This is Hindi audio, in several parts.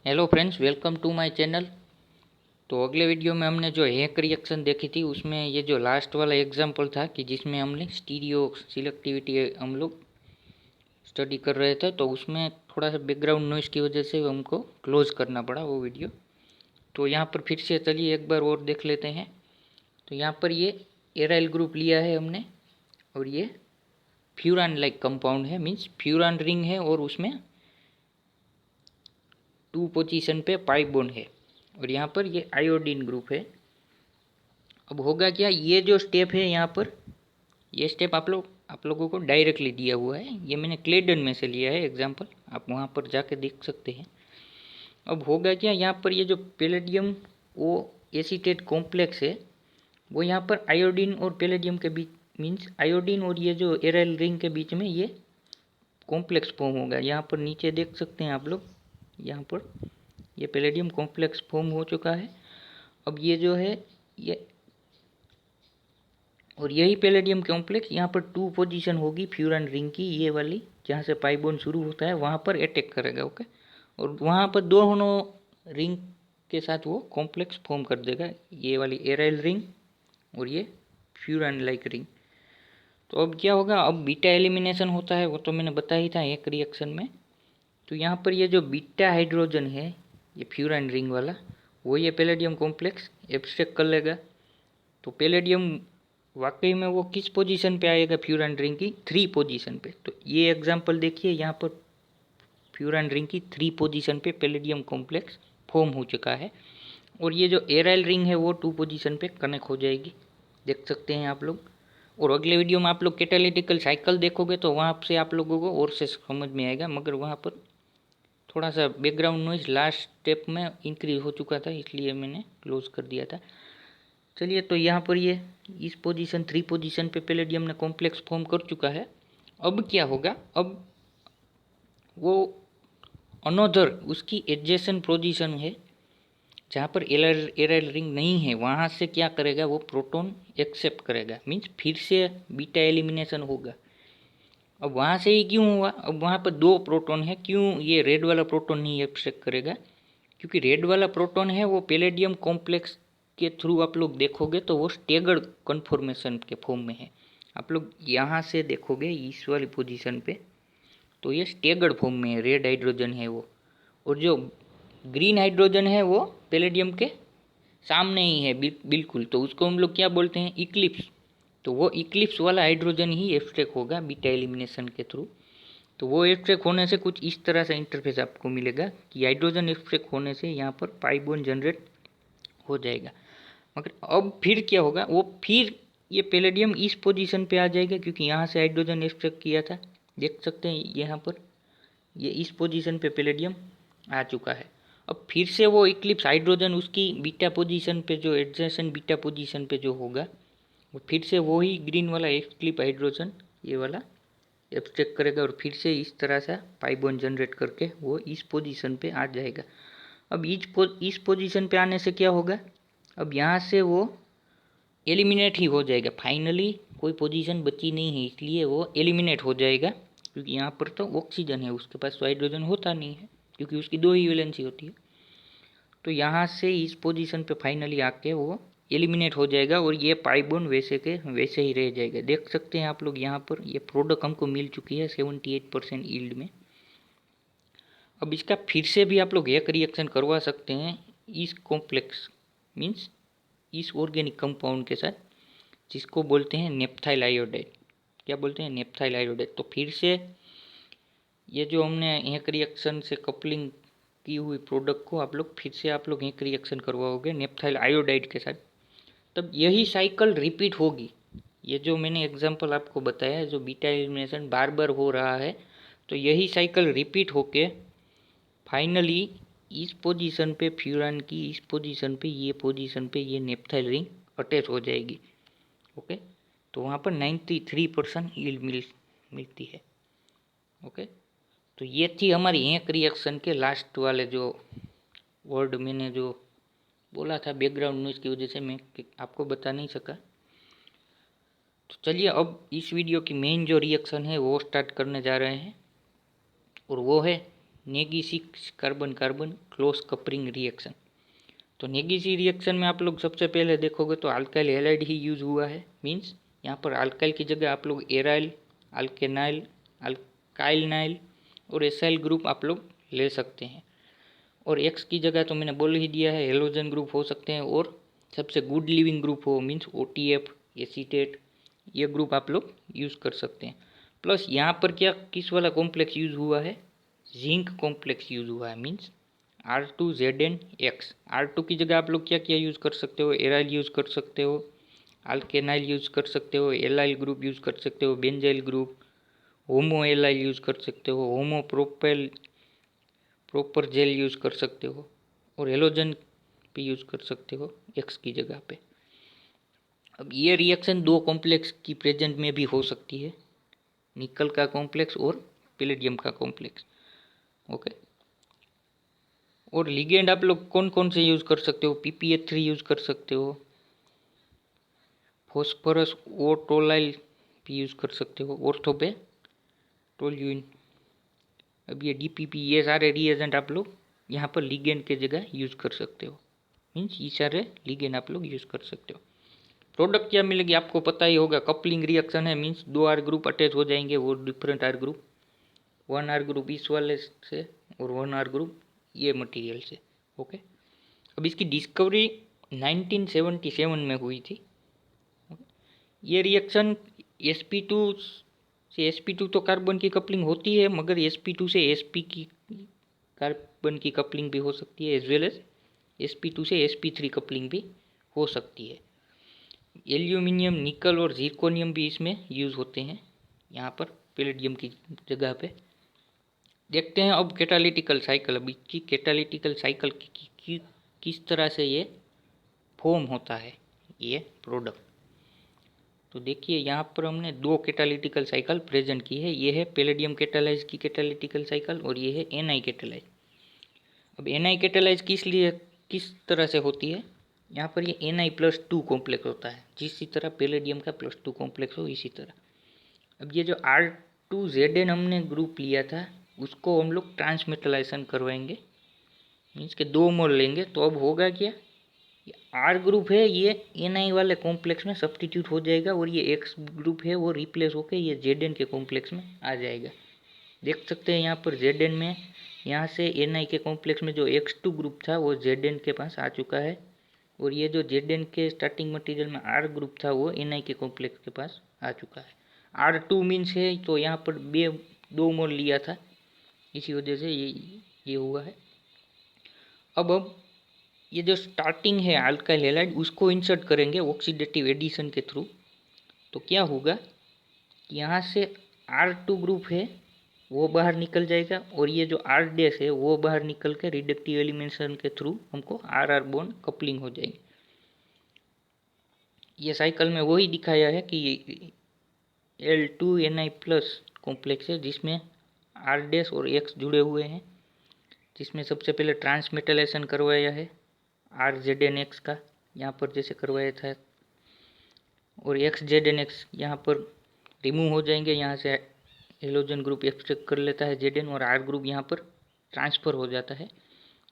Hello friends, welcome to my channel. तो अगले वीडियो में हमने जो हैक रिएक्शन देखी थी उसमें ये जो लास्ट वाला एग्जांपल था कि जिसमें हमने स्टीरियो सिलेक्टिविटी हम लोग स्टडी कर रहे थे, तो उसमें थोड़ा सा बैकग्राउंड नॉइस की वजह से हमको क्लोज करना पड़ा वो वीडियो। तो यहाँ पर फिर से चलिए एक बार और देख लेते हैं। तो यहाँ पर ये एराइल ग्रुप लिया है हमने और ये फ्यूरान लाइक कंपाउंड है, मीन्स फ्यूरान रिंग है और उसमें 2 पोजीशन पे पाई बॉन्ड है और यहाँ पर ये आयोडीन ग्रुप है। अब होगा क्या, ये जो स्टेप है यहाँ पर, ये स्टेप आप लोगों को डायरेक्टली दिया हुआ है। ये मैंने क्लेडन में से लिया है एग्जांपल, आप वहाँ पर जाके देख सकते हैं। अब होगा क्या, यहाँ पर ये जो पैलेडियम वो एसीटेट कॉम्प्लेक्स है वो यहाँ पर आयोडीन और पैलेडियम के बीच, मीन्स आयोडीन और ये जो एराइल रिंग के बीच में ये कॉम्प्लेक्स फॉर्म होगा। यहाँ पर नीचे देख सकते हैं आप लोग, यहाँ पर ये पैलेडियम कॉम्प्लेक्स फॉर्म हो चुका है। अब ये जो है ये, और यही पैलेडियम कॉम्प्लेक्स यहाँ पर 2 पोजीशन होगी फ्यूरान रिंग की, ये वाली जहाँ से पाई बॉन्ड शुरू होता है वहाँ पर अटैक करेगा। ओके, और वहाँ पर दोनों रिंग के साथ वो कॉम्प्लेक्स फॉर्म कर देगा, ये वाली एराइल रिंग और ये फ्यूरान लाइक रिंग। तो अब क्या होगा, अब बीटा एलिमिनेशन होता है, वो तो मैंने बताया ही था एक रिएक्शन में। तो यहाँ पर ये जो बीटा हाइड्रोजन है ये फ्यूरान रिंग वाला, वो ये पैलेडियम कॉम्प्लेक्स एब्स्ट्रैक्ट कर लेगा। तो पैलेडियम वाकई में वो किस पोजीशन पे आएगा फ्यूरान रिंग की 3 पोजीशन पे। तो ये एग्जांपल देखिए, यहाँ पर फ्यूरान रिंग की 3 पोजीशन पे पैलेडियम कॉम्प्लेक्स फॉर्म हो चुका है और ये जो एराइल रिंग है वो 2 पोजीशन पे कनेक्ट हो जाएगी, देख सकते हैं आप लोग। और अगले वीडियो में आप लोग कैटालिटिकल साइकिल देखोगे तो वहाँ से आप लोगों को और से समझ में आएगा, मगर वहाँ पर थोड़ा सा बैकग्राउंड नॉइज लास्ट स्टेप में इंक्रीज हो चुका था, इसलिए मैंने क्लोज कर दिया था। चलिए, तो यहाँ पर ये इस पोजीशन 3 पोजीशन पे पैलेडियम ने कॉम्प्लेक्स फॉर्म कर चुका है। अब क्या होगा, अब वो अनोदर उसकी एडजेसेंट पोजीशन है जहाँ पर एराइल रिंग नहीं है, वहाँ से क्या करेगा, वो प्रोटॉन एक्सेप्ट करेगा, मीन्स फिर से बीटा एलिमिनेशन होगा। अब वहाँ से ही क्यों हुआ, अब वहाँ पर 2 प्रोटॉन है, क्यों ये रेड वाला प्रोटॉन नहीं एक्सेप्ट करेगा, क्योंकि रेड वाला प्रोटॉन है वो पैलेडियम कॉम्प्लेक्स के थ्रू आप लोग देखोगे तो वो स्टेगर्ड कन्फॉर्मेशन के फॉर्म में है। आप लोग यहाँ से देखोगे इस वाली पोजीशन पे तो ये स्टेगर्ड फॉर्म में है, रेड हाइड्रोजन है वो, और जो ग्रीन हाइड्रोजन है वो पैलेडियम के सामने ही है बिल्कुल। तो उसको हम लोग क्या बोलते हैं, इक्लिप्स। तो वो इक्लिप्स वाला हाइड्रोजन ही एब्स्ट्रैक्ट होगा बीटा एलिमिनेशन के थ्रू। तो वो एब्स्ट्रैक्ट होने से कुछ इस तरह से इंटरफेस आपको मिलेगा कि हाइड्रोजन एब्स्ट्रैक्ट होने से यहाँ पर पाई बॉन्ड जनरेट हो जाएगा। मगर अब फिर क्या होगा, वो फिर ये पैलेडियम इस पोजीशन पे आ जाएगा क्योंकि यहाँ से हाइड्रोजन एक्सट्रैक्ट किया था, देख सकते हैं यहाँ पर ये इस पोजीशन पे पैलेडियम आ चुका है। अब फिर से वो इक्लिप्स हाइड्रोजन उसकी बीटा पोजीशन पे, जो एडजेसेंट बीटा पोजीशन पे जो होगा, वो फिर से वही ग्रीन वाला इक्लिप हाइड्रोजन ये वाला एब्स्ट्रैक्ट करेगा और फिर से इस तरह से पाई बॉन्ड जनरेट करके वो इस पोजीशन पे आ जाएगा। अब इस पोजीशन पे आने से क्या होगा, अब यहाँ से वो एलिमिनेट ही हो जाएगा, फाइनली कोई पोजीशन बची नहीं है, इसलिए वो एलिमिनेट हो जाएगा। क्योंकि यहाँ पर तो ऑक्सीजन है, उसके पास तो हाइड्रोजन होता नहीं है क्योंकि उसकी 2 ही वैलेंसी होती है। तो यहाँ से इस पोजीशन पे फाइनली आके वो एलिमिनेट हो जाएगा और ये पाई बॉन्ड वैसे के वैसे ही रह जाएगा। देख सकते हैं आप लोग यहाँ पर ये प्रोडक्ट हमको मिल चुकी है 78% यील्ड में। अब इसका फिर से भी आप लोग एक रिएक्शन करवा सकते हैं इस कॉम्प्लेक्स, मीन्स इस ऑर्गेनिक कंपाउंड के साथ, जिसको बोलते हैं नेप्थाइल आयोडाइड। क्या बोलते हैं, नेप्थाइल आयोडाइड। तो फिर से ये जो हमने एक रिएक्शन से कपलिंग की हुई प्रोडक्ट को आप लोग एक रिएक्शन करवाओगे नेप्थाइल आयोडाइड के साथ, तब यही साइकिल रिपीट होगी। ये जो मैंने एग्जांपल आपको बताया है, जो बीटा एलिमिनेशन बार बार हो रहा है, तो यही साइकिल रिपीट होके फाइनली इस पोजीशन पे फ्यूरान की, इस पोजीशन पे, ये पोजीशन पे ये नेप्थाइल रिंग अटैच हो जाएगी। ओके, तो वहाँ पर 93% यील्ड मिलती है। ओके, तो ये थी हमारी एक रिएक्शन के लास्ट वाले जो वर्ड मैंने जो बोला था, बैकग्राउंड नॉइज की वजह से मैं आपको बता नहीं सका। तो चलिए अब इस वीडियो की मेन जो रिएक्शन है वो स्टार्ट करने जा रहे हैं, और वो है नेगी-6 carbon carbon close coupling reaction. तो नेगी-6 रिएक्शन में आप लोग सबसे पहले देखोगे तो अल्काइल हैलाइड ही यूज हुआ है। मीन्स यहाँ पर अल्काइल की जगह आप लोग एराइल, अल्केनाइल, अल्काइलनाइल और एसाइल ग्रुप आप लोग ले सकते हैं। और एक्स की जगह तो मैंने बोल ही दिया है, हेलोजन ग्रुप हो सकते हैं। और सबसे गुड लिविंग ग्रुप हो मीन्स OTF, एसीटेट, ये ग्रुप आप लोग यूज़ कर सकते हैं। प्लस यहाँ पर क्या किस वाला कॉम्प्लेक्स यूज़ हुआ है, जिंक कॉम्प्लेक्स यूज़ हुआ है। Means R2ZnX। R2 की जगह आप लोग क्या क्या यूज़ कर सकते हो, एराइल यूज़ कर सकते हो, अल्केनाइल यूज़ कर सकते हो, एलाइल ग्रुप यूज़ कर सकते हो, बेंजाइल ग्रुप, होमो एलाइल यूज़ कर सकते हो, होमो प्रोपेल प्रॉपर जेल यूज़ कर सकते हो, और हेलोजन भी यूज़ कर सकते हो एक्स की जगह पे। अब ये रिएक्शन दो कॉम्प्लेक्स की प्रेजेंट में भी हो सकती है, निकल का कॉम्प्लेक्स और पैलेडियम का कॉम्प्लेक्स। ओके। और लिगेंड आप लोग कौन कौन से यूज़ कर सकते हो, PPH3 यूज़ कर सकते हो, फॉस्फोरस और टोलाइल भी यूज़ कर सकते हो, ऑर्थो पे टोल्यूइन। अब ये DPP, ये सारे रिएजेंट आप लोग यहाँ पर लिगेंड के जगह यूज़ कर सकते हो। मीन्स ये सारे लिगेंड आप लोग यूज़ कर सकते हो। प्रोडक्ट क्या मिलेगी आपको पता ही होगा, कपलिंग रिएक्शन है। मीन्स 2 R ग्रुप अटैच हो जाएंगे, वो different R group, 1 R group इस वाले से और 1 R ग्रुप ये मटेरियल से। ओके। अब इसकी डिस्कवरी 1977 में हुई थी। ये रिएक्शन sp2 से sp2 तो कार्बन की कपलिंग होती है, मगर sp2 से sp की कार्बन की कपलिंग भी हो सकती है, एज वेल एज sp2 से sp3 कपलिंग भी हो सकती है। एल्यूमिनियम, निकल और जिर्कोनियम भी इसमें यूज़ होते हैं, यहाँ पर पैलेडियम की जगह पे। देखते हैं अब कैटालिटिकल साइकिल। अब इसकी कैटालिटिकल साइकिल की किस तरह से ये फॉर्म होता है ये प्रोडक्ट। तो देखिए यहाँ पर हमने 2 कैटालिटिकल साइकिल प्रेजेंट की है। ये है पैलेडियम कैटालाइज की कैटालिटिकल साइकिल और ये है Ni कैटालाइज। अब Ni कैटालाइज किस तरह से होती है, यहाँ पर ये Na+2 कॉम्प्लेक्स होता है, जिस तरह पैलेडियम का +2 कॉम्प्लेक्स हो इसी तरह। अब ये जो R2Zn हमने ग्रुप लिया था उसको हम लोग ट्रांसमेटलाइजेशन करवाएंगे, मीन्स के 2 मोल लेंगे। तो अब होगा क्या, R ग्रुप है ये Ni वाले कॉम्प्लेक्स में सब्सटीट्यूट हो जाएगा और ये X ग्रुप है वो रिप्लेस होकर ये Zn के कॉम्प्लेक्स में आ जाएगा। देख सकते हैं यहाँ पर Zn में, यहाँ से Ni के कॉम्प्लेक्स में जो X2 ग्रुप था वो Zn के पास आ चुका है, और ये जो Zn के स्टार्टिंग मटेरियल में R ग्रुप था वो Ni के कॉम्प्लेक्स के पास आ चुका है। R2 मीन्स है तो यहाँ पर 2 मोल लिया था, इसी वजह से ये हुआ है। अब ये जो स्टार्टिंग है अल्काइल हैलाइड उसको इंसर्ट करेंगे ऑक्सीडेटिव एडिशन के थ्रू। तो क्या होगा, यहाँ से R2 ग्रुप है वो बाहर निकल जाएगा, और ये जो R डैश है वो बाहर निकल के रिडक्टिव एलिमिनेशन के थ्रू हमको RR बॉन्ड कपलिंग हो जाएगी। ये साइकिल में वही दिखाया है कि L2Ni+ कॉम्प्लेक्स है जिसमें R डैश और X जुड़े हुए हैं, जिसमें सबसे पहले ट्रांसमेटलाइजेशन करवाया है RZnX का, यहाँ पर जैसे करवाया था, और XZnX यहाँ पर रिमूव हो जाएंगे। यहाँ से हेलोजन ग्रुप एक्सट्रैक्ट कर लेता है Zn और R ग्रुप यहाँ पर ट्रांसफ़र हो जाता है।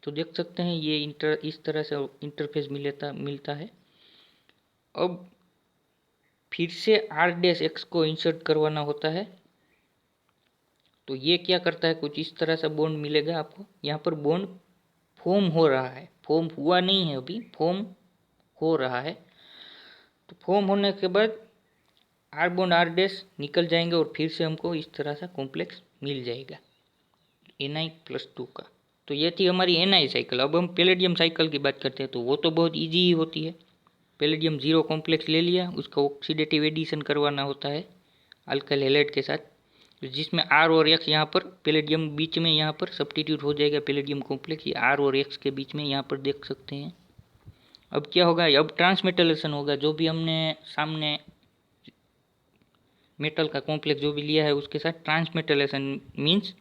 तो देख सकते हैं ये इस तरह से इंटरफेस मिलता है। अब फिर से R-X को इंसर्ट करवाना होता है। तो ये क्या करता है, कुछ इस तरह से बॉन्ड मिलेगा आपको। यहाँ पर बॉन्ड फॉर्म हो रहा है, फॉर्म हुआ नहीं है अभी, फॉर्म हो रहा है। तो फॉर्म होने के बाद R बॉन्ड R डैश निकल जाएंगे और फिर से हमको इस तरह से कॉम्प्लेक्स मिल जाएगा Ni+2 का। तो ये थी हमारी Ni साइकिल। अब हम पैलेडियम साइकिल की बात करते हैं तो वो तो बहुत ईजी ही होती है। पैलेडियम 0 कॉम्प्लेक्स ले लिया, उसका ऑक्सीडेटिव एडिशन करवाना होता है अल्काइल हैलाइड के साथ, जिसमें R और X यहाँ पर पैलेडियम बीच में यहाँ पर सब्स्टिट्यूट हो जाएगा पैलेडियम कॉम्प्लेक्स, ये R और X के बीच में यहाँ पर देख सकते हैं। अब क्या होगा, अब ट्रांसमेटलेशन होगा। जो भी हमने सामने मेटल का कॉम्प्लेक्स जो भी लिया है उसके साथ ट्रांसमेटलेशन मीन्स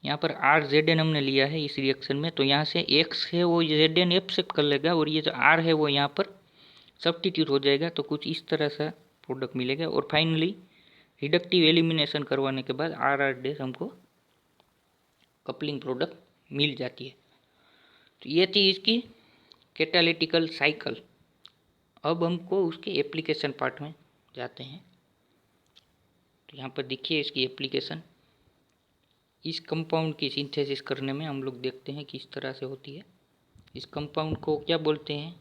यहाँ पर RZn हमने लिया है इस रिएक्शन में, तो यहाँ से X है वो Zn एक्सेप्ट कर लेगा और ये जो R है वो यहाँ पर सब्स्टिट्यूट हो जाएगा। तो कुछ इस तरह से प्रोडक्ट मिलेगा, और फाइनली रिडक्टिव एलिमिनेशन करवाने के बाद RR डैश हमको कपलिंग प्रोडक्ट मिल जाती है। तो ये थी इसकी कैटालिटिकल साइकिल। अब हमको उसके एप्लीकेशन पार्ट में जाते हैं। तो यहाँ पर देखिए इसकी एप्लीकेशन। इस कंपाउंड की सिंथेसिस करने में हम लोग देखते हैं किस तरह से होती है। इस कंपाउंड को क्या बोलते हैं,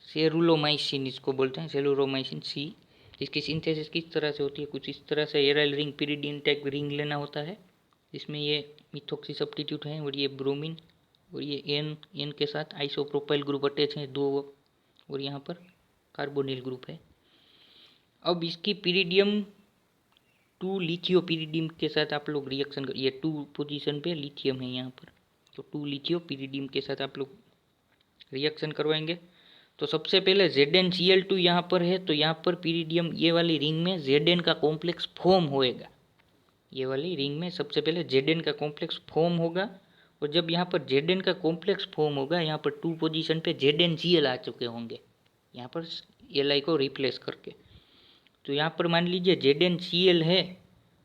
सेलुलोमाइसिन इसको बोलते हैं, सेलुलोमाइसिन सी। इसकी सिंथेसिस किस तरह से होती है, कुछ इस तरह से aryl ring pyridine type ring लेना होता है। इसमें ये मिथॉक्सी सब्स्टिट्यूट है और ये ब्रोमीन और ये एन के साथ आइसोप्रोपाइल ग्रुप अटैच है दो, और यहाँ पर कार्बोनिल ग्रुप है। अब इसकी पिरिडियम 2 लिथियोपिरिडियम के साथ आप लोग रिएक्शन कर, ये 2 पोजीशन पे लिथियम है यहाँ पर, तो 2 लिथियोपिरिडियम के साथ आप लोग रिएक्शन करवाएंगे। तो सबसे पहले ZnCl2 यहाँ पर है, तो यहाँ पर पिरिडियम ये वाली रिंग में Zn का कॉम्प्लेक्स फॉर्म होएगा। ये वाली रिंग में सबसे पहले Zn का कॉम्प्लेक्स फॉर्म होगा, और जब यहाँ पर Zn का कॉम्प्लेक्स फॉर्म होगा, यहाँ पर 2 पोजीशन पे ZnCl आ चुके होंगे यहाँ पर Li को रिप्लेस करके। तो यहाँ पर मान लीजिए ZnCl है,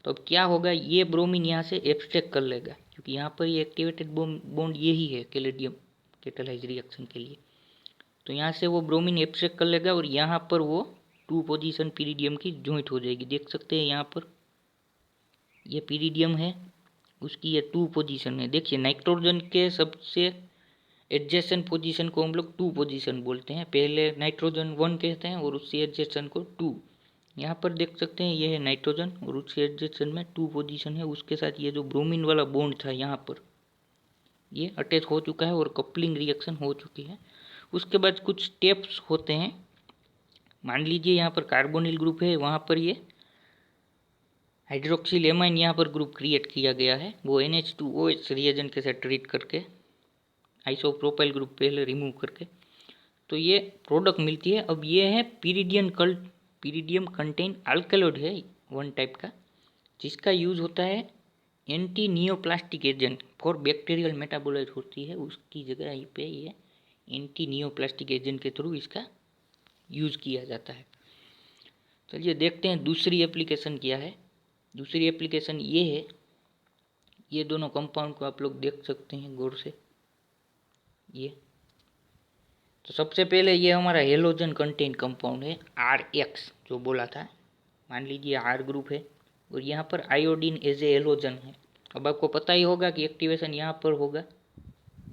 तो अब क्या होगा, ये ब्रोमीन यहाँ से एब्स्ट्रैक्ट कर लेगा, क्योंकि यहाँ पर ये एक्टिवेटेड बॉन्ड यही है कैलेडियम कैटालाइज रिएक्शन के लिए। तो यहाँ से वो ब्रोमीन एब्स्ट्रैक्ट कर लेगा और यहाँ पर वो 2 पोजीशन पिरिडियम की जॉइंट हो जाएगी। देख सकते हैं यहाँ पर ये पिरिडियम है, उसकी ये 2 पोजीशन है। देखिए नाइट्रोजन के सबसे एडजेसेंट पोजीशन को हम लोग 2 पोजीशन बोलते हैं, पहले नाइट्रोजन 1 कहते हैं और उससे एडजेसेंट को 2। यहाँ पर देख सकते हैं ये है नाइट्रोजन और उसके एडजेसेंट में 2 पोजीशन है। उसके साथ ये जो ब्रोमीन वाला बॉन्ड था यहाँ पर ये अटैच हो चुका है और कपलिंग रिएक्शन हो चुकी है। उसके बाद कुछ स्टेप्स होते हैं। मान लीजिए यहाँ पर कार्बोनिल ग्रुप है, वहाँ पर ये हाइड्रोक्सिल एमाइन यहाँ पर ग्रुप क्रिएट किया गया है, वो NH2OH रिएजेंट के साथ ट्रीट करके आइसोप्रोपाइल ग्रुप पहले रिमूव करके तो ये प्रोडक्ट मिलती है। अब ये है पिरिडियम कंटेन अल्कलॉइड है वन टाइप का, जिसका यूज़ होता है anti neoplastic agent for bacterial metabolite होती है, उसकी जगह पे ये एंटी नियोप्लास्टिक एजेंट के थ्रू इसका यूज़ किया जाता है। चलिए देखते हैं दूसरी एप्लीकेशन क्या है। दूसरी एप्लीकेशन ये है, ये दोनों कंपाउंड को आप लोग देख सकते हैं गौर से। ये तो सबसे पहले ये हमारा हेलोजन कंटेन कंपाउंड है RX जो बोला था। मान लीजिए R ग्रुप है और यहाँ पर आयोडीन एज ए हेलोजन है। अब आपको पता ही होगा कि एक्टिवेशन यहाँ पर होगा,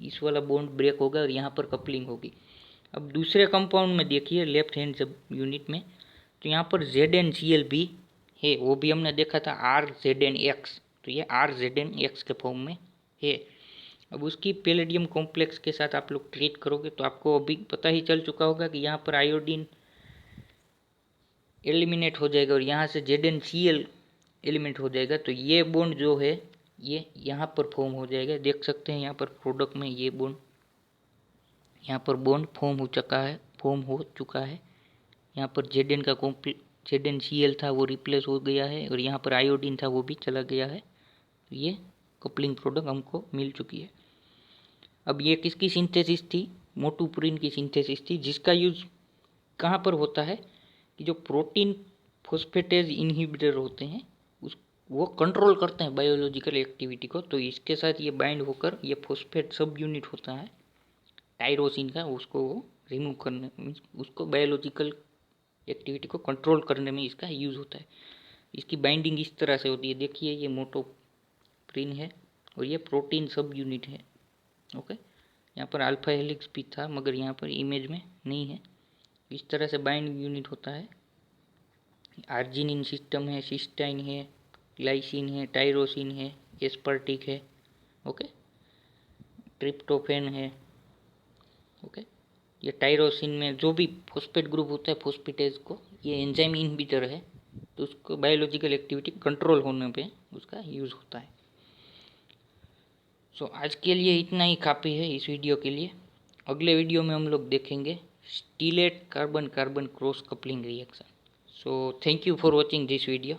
इस वाला बॉन्ड ब्रेक होगा और यहाँ पर कपलिंग होगी। अब दूसरे कंपाउंड में देखिए लेफ्ट हैंड सब यूनिट में, तो यहाँ पर ZnCl भी है, वो भी हमने देखा था RZnX, तो ये RZnX के फॉर्म में है। अब उसकी पैलेडियम कॉम्प्लेक्स के साथ आप लोग ट्रीट करोगे तो आपको अभी पता ही चल चुका होगा कि यहाँ पर आयोडीन एलिमिनेट हो जाएगा और यहाँ से ZnCl एलिमिनेट हो जाएगा। तो ये बॉन्ड जो है ये यहाँ पर फॉर्म हो जाएगा। देख सकते हैं यहाँ पर प्रोडक्ट में ये बॉन्ड, यहाँ पर बॉन्ड फॉर्म हो चुका है। यहाँ पर ZnCl था वो रिप्लेस हो गया है और यहाँ पर आयोडीन था वो भी चला गया है। तो ये कपलिंग प्रोडक्ट हमको मिल चुकी है। अब ये किसकी सिंथेसिस थी, मोटोपुरिन की सिंथेसिस थी, जिसका यूज कहाँ पर होता है कि जो प्रोटीन फोस्फेटेज इनहिबिटर होते हैं वो कंट्रोल करते हैं बायोलॉजिकल एक्टिविटी को। तो इसके साथ ये बाइंड होकर ये फोस्फेट सब यूनिट होता है टायरोसिन का, उसको रिमूव करने, उसको बायोलॉजिकल एक्टिविटी को कंट्रोल करने में इसका यूज़ होता है। इसकी बाइंडिंग इस तरह से होती है। देखिए ये मोटोप्रिन है और ये प्रोटीन सब यूनिट है। ओके, यहाँ पर अल्फा हेलिक्स भी था मगर यहाँ पर इमेज में नहीं है। इस तरह से बाइंड यूनिट होता है। आर्जिनिन सिस्टम है, सिस्टाइन है, ग्लाइसिन है, टायरोसिन है, एस्पर्टिक है, ओके, ट्रिप्टोफेन है। ओके, ये टायरोसिन में जो भी फॉस्फेट ग्रुप होता है फॉस्फेटेज को ये एंजाइम इनहिबिटर है, तो उसको बायोलॉजिकल एक्टिविटी कंट्रोल होने पे उसका यूज़ होता है। सो आज के लिए इतना ही काफ़ी है इस वीडियो के लिए। अगले वीडियो में हम लोग देखेंगे स्टीलेट carbon carbon cross coupling reaction. So thank you for watching this video.